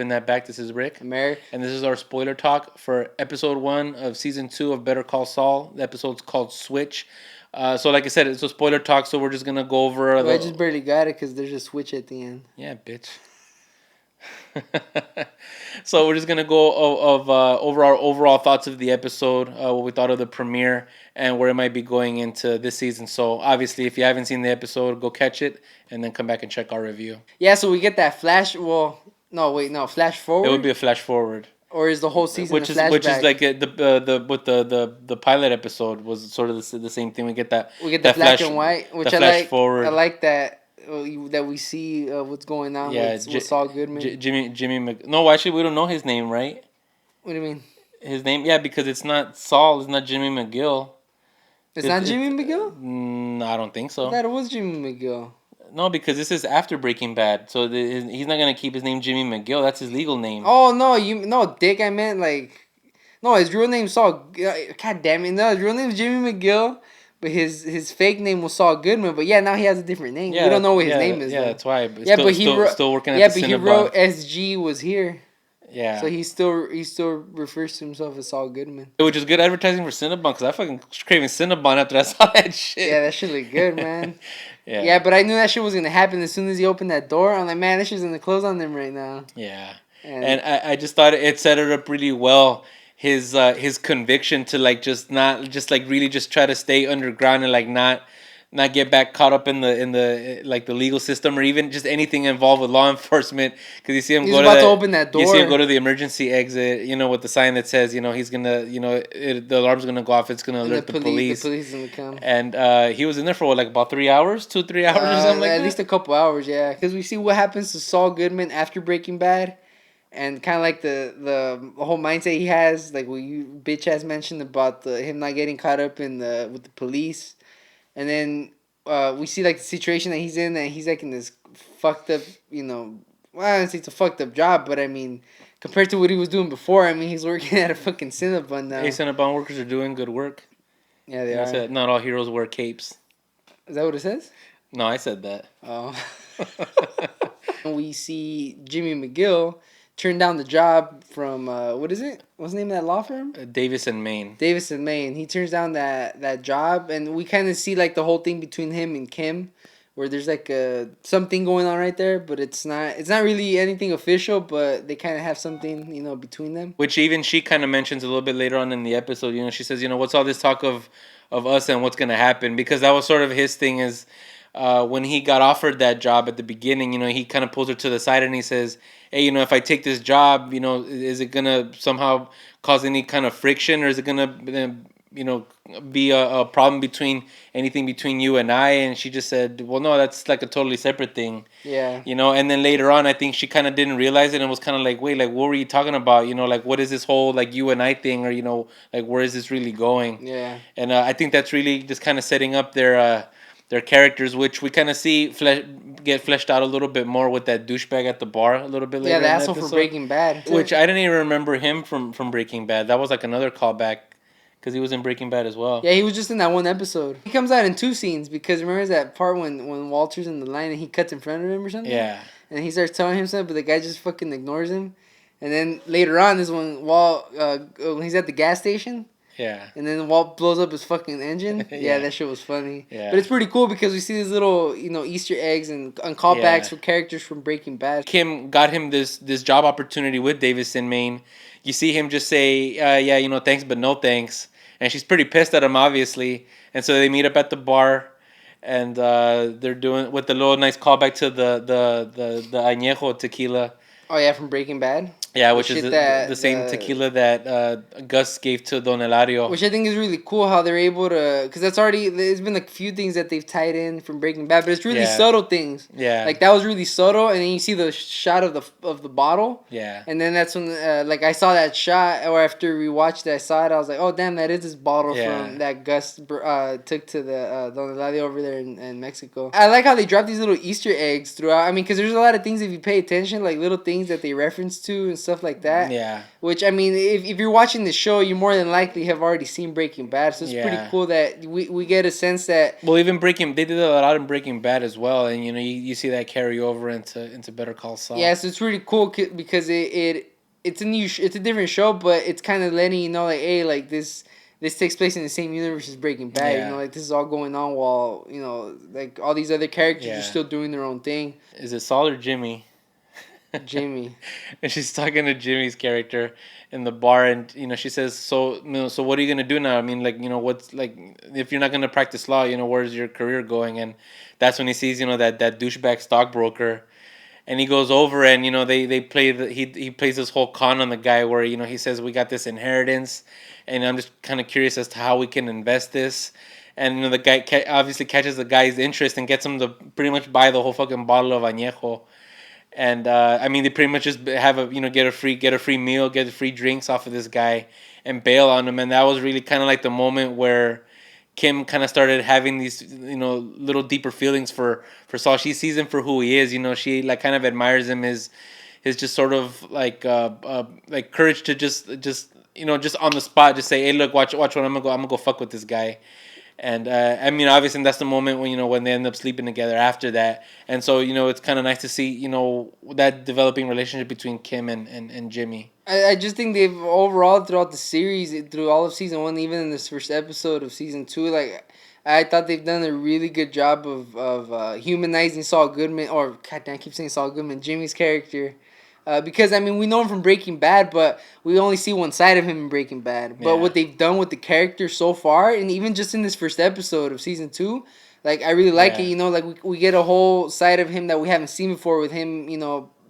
spin that back. This is Rick. Mary. And this is our spoiler talk for episode 1 of season 2 of Better Call Saul. The episode's called Switch. So like I said, it's a spoiler talk, so we're just going to go over... I just barely got it because there's a switch at the end. Yeah, bitch. So we're just going to go over our overall thoughts of the episode, what we thought of the premiere, and where it might be going into this season. So obviously, if you haven't seen the episode, go catch it, and then come back and check our review. Yeah, so we get that flash... Well, flash forward? It would be a flash forward. Or is the whole season which is like the pilot episode was sort of the same thing. We get that black flash, and white, which I like. Forward. I like that we see what's going on with Saul Goodman. Jimmy McGill. No, actually we don't know his name, right? What do you mean? His name, yeah, because it's not Saul. It's not Jimmy McGill. It's not Jimmy McGill. I don't think so. I thought it was Jimmy McGill. No, because this is after Breaking Bad, so he's not gonna keep his name Jimmy McGill. That's his legal name. Oh no, Dick. I meant no, his real name Saul. God damn it, no, his real name is Jimmy McGill, but his fake name was Saul Goodman. But yeah, now he has a different name. Yeah, we don't know what his name is. Yeah, that's why. But still working at the Cinnabon. He wrote SG was here. Yeah. So he still refers to himself as Saul Goodman. Which is good advertising for Cinnabon, because I fucking was craving Cinnabon after I saw that shit. Yeah, that shit looked good, man. Yeah, but I knew that shit was going to happen as soon as he opened that door. I'm like, man, this shit's going to close on them right now. Yeah. And I just thought it set it up really well. His conviction to really try to stay underground and not get back caught up in the the legal system or even just anything involved with law enforcement, because you see him to open that door. You see him go to the emergency exit, with the sign that says, he's gonna, the alarm's gonna go off, it's gonna alert the police. The police is gonna come. And he was in there for about 3 hours, 3 hours or something like that. At least a couple hours, yeah. Because we see what happens to Saul Goodman after Breaking Bad, and kind of like the whole mindset he has, like what you bitch ass mentioned about him not getting caught up with the police. And then we see the situation that he's in, and he's in this fucked up, well, I don't say it's a fucked up job, but I mean, compared to what he was doing before, I mean, he's working at a fucking Cinnabon now. Hey, Cinnabon workers are doing good work. Yeah, they are. Said, not all heroes wear capes. Is that what it says? No, I said that. Oh. We see Jimmy McGill turn down the job from what is it? What's the name of that law firm? Davis and Maine. He turns down that job, and we kind of see the whole thing between him and Kim, where there's something going on right there, but it's not really anything official, but they kind of have something between them. Which even she kind of mentions a little bit later on in the episode. She says, what's all this talk of us and what's gonna happen, because that was sort of his thing is. When he got offered that job at the beginning, he kind of pulls her to the side and he says, hey, if I take this job, is it going to somehow cause any kind of friction, or is it going to, be a problem between you and I? And she just said, well, no, that's a totally separate thing. Yeah. And then later on, I think she kind of didn't realize it and was kind of wait, what were you talking about? What is this whole you and I thing, or, where is this really going? Yeah. And I think that's really just kind of setting up their characters, which we kind of see get fleshed out a little bit more with that douchebag at the bar a little bit later. Yeah, the asshole from Breaking Bad. Which I didn't even remember him from Breaking Bad. That was another callback, because he was in Breaking Bad as well. Yeah, he was just in that one episode. He comes out in 2 scenes, because remember that part when Walter's in the line and he cuts in front of him or something? Yeah. And he starts telling him something, but the guy just fucking ignores him. And then later on is when when he's at the gas station. Yeah. And then Walt blows up his fucking engine. Yeah, that shit was funny. Yeah. But it's pretty cool because we see these little, Easter eggs and callbacks for characters from Breaking Bad. Kim got him this job opportunity with Davis in Maine. You see him just say, thanks, but no thanks. And she's pretty pissed at him, obviously. And so they meet up at the bar, and they're doing with the little nice callback to the añejo tequila. Oh yeah, from Breaking Bad. Yeah, which is the same tequila that Gus gave to Don Eladio. Which I think is really cool how they're able to... Because there's been a few things that they've tied in from Breaking Bad, but it's really subtle things. Yeah. That was really subtle, and then you see the shot of the bottle. Yeah. And then that's when, I saw that shot, or after we watched it, I saw it, I was like, oh, damn, that is this bottle from that Gus took to the Don Eladio over there in Mexico. I like how they drop these little Easter eggs throughout. I mean, because there's a lot of things, if you pay attention, little things things that they reference to and stuff like that. Yeah. Which, I mean, if you're watching the show, you more than likely have already seen Breaking Bad. So it's pretty Yeah. cool that we get a sense that. Well, even they did a lot in Breaking Bad as well, and you see that carry over into Better Call Saul. Yeah, so it's really cool because it's a it's a different show, but it's kind of letting you know, like, hey, like this takes place in the same universe as Breaking Bad. Yeah. Like this is all going on while like all these other characters Yeah. are still doing their own thing. Is it Saul or Jimmy? Jimmy. And she's talking to Jimmy's character in the bar, and she says, "So, so what are you gonna do now? I mean, like, what's like if you're not gonna practice law, where's your career going?" And that's when he sees, that douchebag stockbroker, and he goes over, and they play he plays this whole con on the guy where he says, "We got this inheritance, and I'm just kind of curious as to how we can invest this." And the guy obviously catches the guy's interest and gets him to pretty much buy the whole fucking bottle of añejo. And I mean, they pretty much just have get a free meal, get free drinks off of this guy, and bail on him. And that was really kind of like the moment where Kim kind of started having these little deeper feelings for Saul. She sees him for who he is. She like kind of admires him, his just sort of like courage to just on the spot just say, hey, look, watch what I'm gonna go fuck with this guy. And I mean, obviously, that's the moment when they end up sleeping together after that. And so it's kind of nice to see that developing relationship between Kim and Jimmy. I just think they've overall throughout the series, through all of season 1, even in this first episode of season 2, like I thought they've done a really good job of humanizing Saul Goodman, or God damn, I keep saying Saul Goodman, Jimmy's character. Because, I mean, we know him from Breaking Bad, but we only see one side of him in Breaking Bad. But what they've done with the character so far, and even just in this first episode of season 2, like, I really like it. Like, we get a whole side of him that we haven't seen before with him,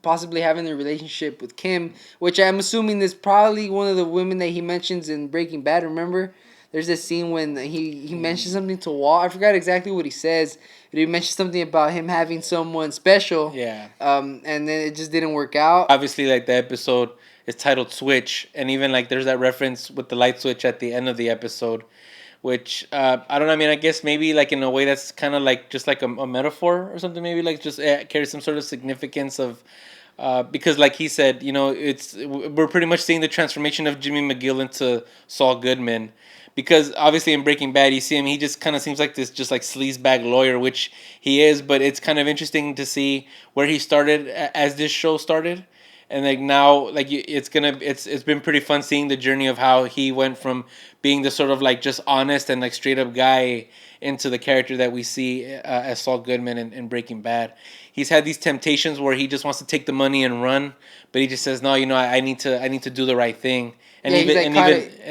possibly having a relationship with Kim, which I'm assuming is probably one of the women that he mentions in Breaking Bad, remember? There's this scene when he mentions something to Walt. I forgot exactly what he says. But he mentions something about him having someone special. Yeah. And then it just didn't work out. Obviously, like, the episode is titled Switch, and even like there's that reference with the light switch at the end of the episode, which I don't know. I mean, I guess maybe like in a way that's kind of like just like a metaphor or something. Maybe like just carries some sort of significance of. Because, like he said, we're pretty much seeing the transformation of Jimmy McGill into Saul Goodman. Because obviously in Breaking Bad, you see him, he just kind of seems like this just like sleazebag lawyer, which he is. But it's kind of interesting to see where he started as this show started. And like now, like it's been pretty fun seeing the journey of how he went from being the sort of like just honest and like straight up guy into the character that we see as Saul Goodman in Breaking Bad. He's had these temptations where he just wants to take the money and run, but he just says, no, I need to do the right thing. And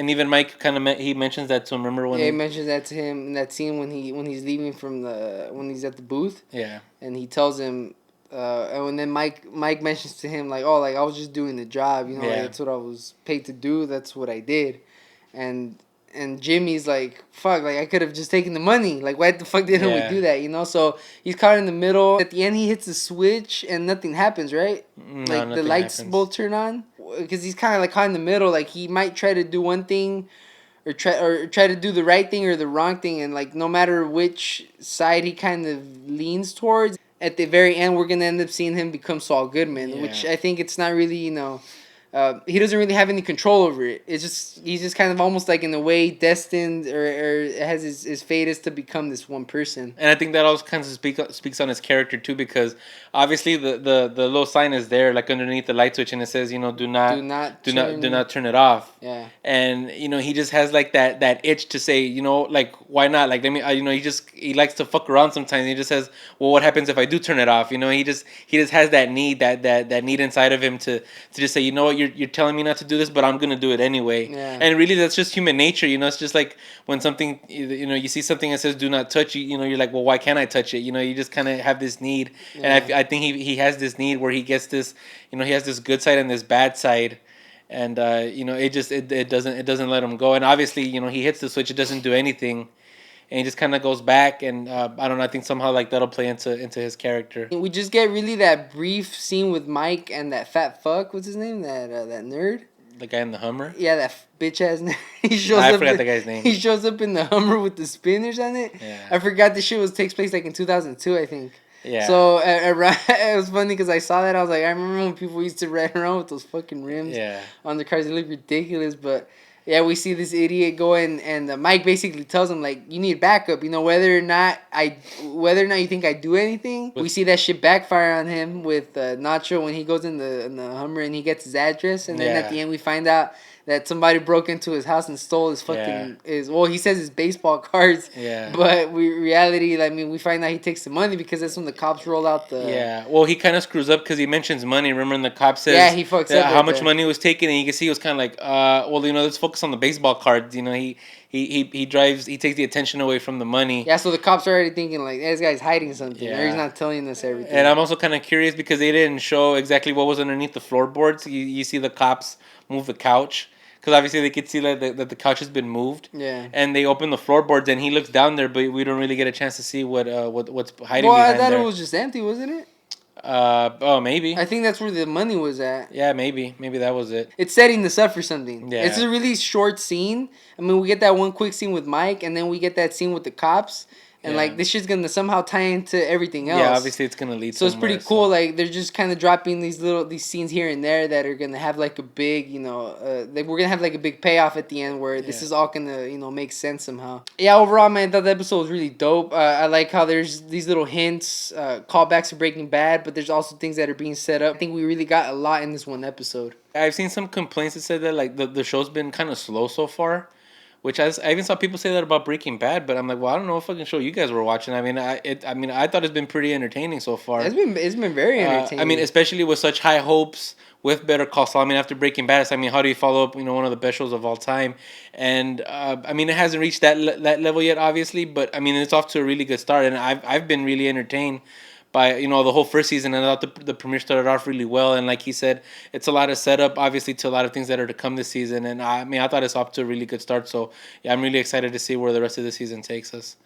even Mike kind of he mentions that to him. Remember when he mentions that to him in that scene when he's leaving when he's at the booth. Yeah. And he tells him. And then Mike mentions to him, like, oh, like, I was just doing the job, like, that's what I was paid to do, that's what I did. And Jimmy's like, fuck, like, I could have just taken the money, like, why the fuck didn't we do that, so he's caught in the middle. At the end, he hits the switch and nothing happens, right? No, like, the lights both turn on, because he's kind of like caught in the middle, like, he might try to do one thing or try to do the right thing or the wrong thing, and like no matter which side he kind of leans towards, at the very end we're gonna end up seeing him become Saul Goodman, which I think it's not really he doesn't really have any control over it. He's just kind of almost like in a way destined or has his fate is to become this one person. And I think that also kind of speaks on his character too, because obviously the little sign is there like underneath the light switch, and it says do not turn it off. Yeah. And he just has like that itch to say like why not, like let me he likes to fuck around sometimes. He just says, well, what happens if I do turn it off? He just has that need that need inside of him to just say, what, you're telling me not to do this, but I'm gonna do it anyway. Yeah. And really, that's just human nature. It's just like when something, you see something that says "do not touch," you're like, well, why can't I touch it? You just kind of have this need, and I think he has this need where he gets this, he has this good side and this bad side, and it doesn't let him go. And obviously, he hits the switch, it doesn't do anything. And he just kind of goes back, and I don't know. I think somehow like that'll play into his character. We just get really that brief scene with Mike and that fat fuck. What's his name? That nerd. The guy in the Hummer. Yeah, that bitch ass nerd. I forgot the guy's name. He shows up in the Hummer with the spinners on it. Yeah. I forgot this shit takes place like in 2002, I think. Yeah. So it was funny because I saw that. I was like, I remember when people used to ride around with those fucking rims Yeah. on their cars. They look ridiculous. But yeah, we see this idiot go in, and Mike basically tells him like, you need backup. You know, whether or not you think I do anything. We see that shit backfire on him with Nacho when he goes in the Hummer and he gets his address, and then at the end we find out that somebody broke into his house and stole his fucking he says his baseball cards. Yeah. But reality, I mean, we find out he takes the money because that's when the cops roll out the. Yeah. Well, he kind of screws up because he mentions money. Remember, and the cop says, Yeah, he fucks up how right much there. money was taken, and you can see he was kind of like, well, let's focus on the baseball cards. He drives, he takes the attention away from the money. Yeah, so the cops are already thinking like, this guy's hiding something, or he's Yeah. not telling us everything. And I'm also kind of curious because they didn't show exactly what was underneath the floorboards. You see the cops move the couch. Because obviously they could see that the couch has been moved. Yeah. And they open the floorboards and he looks down there, but we don't really get a chance to see what's hiding Well, I behind thought there. it was just empty, wasn't it? Maybe. I think that's where the money was at. Yeah, maybe that was it. It's setting this up for something. Yeah. It's a really short scene. I mean, we get that one quick scene with Mike, and then we get that scene with the cops. And Yeah. like this shit's gonna somehow tie into everything else. Yeah, obviously it's gonna lead. So it's pretty cool. Like they're just kind of dropping these scenes here and there that are gonna have like a big, we're gonna have like a big payoff at the end where this is all gonna make sense somehow. Yeah, overall, man, I thought the episode was really dope. I like how there's these little hints, callbacks to Breaking Bad, but there's also things that are being set up. I think we really got a lot in this one episode. I've seen some complaints that said that like the show's been kind of slow so far. Which I even saw people say that about Breaking Bad, but I'm like, well, I don't know what fucking show you guys were watching. I mean, I thought it's been pretty entertaining so far. It's been very entertaining. I mean, especially with such high hopes with Better Call Saul. I mean, after Breaking Bad, I mean, how do you follow up, one of the best shows of all time? And I mean, it hasn't reached that level yet, obviously, but I mean, it's off to a really good start, and I've been really entertained by the whole first season, and I thought the premiere started off really well. And like he said, it's a lot of setup, obviously, to a lot of things that are to come this season. And I mean, I thought it's off to a really good start. So yeah, I'm really excited to see where the rest of the season takes us.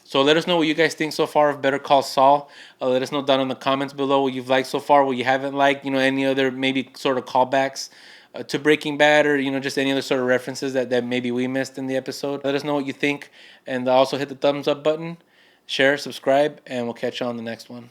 So let us know what you guys think so far of Better Call Saul. Let us know down in the comments below what you've liked so far, what you haven't liked. Any other maybe sort of callbacks to Breaking Bad, or just any other sort of references that maybe we missed in the episode. Let us know what you think, and also hit the thumbs up button. Share, subscribe, and we'll catch you on the next one.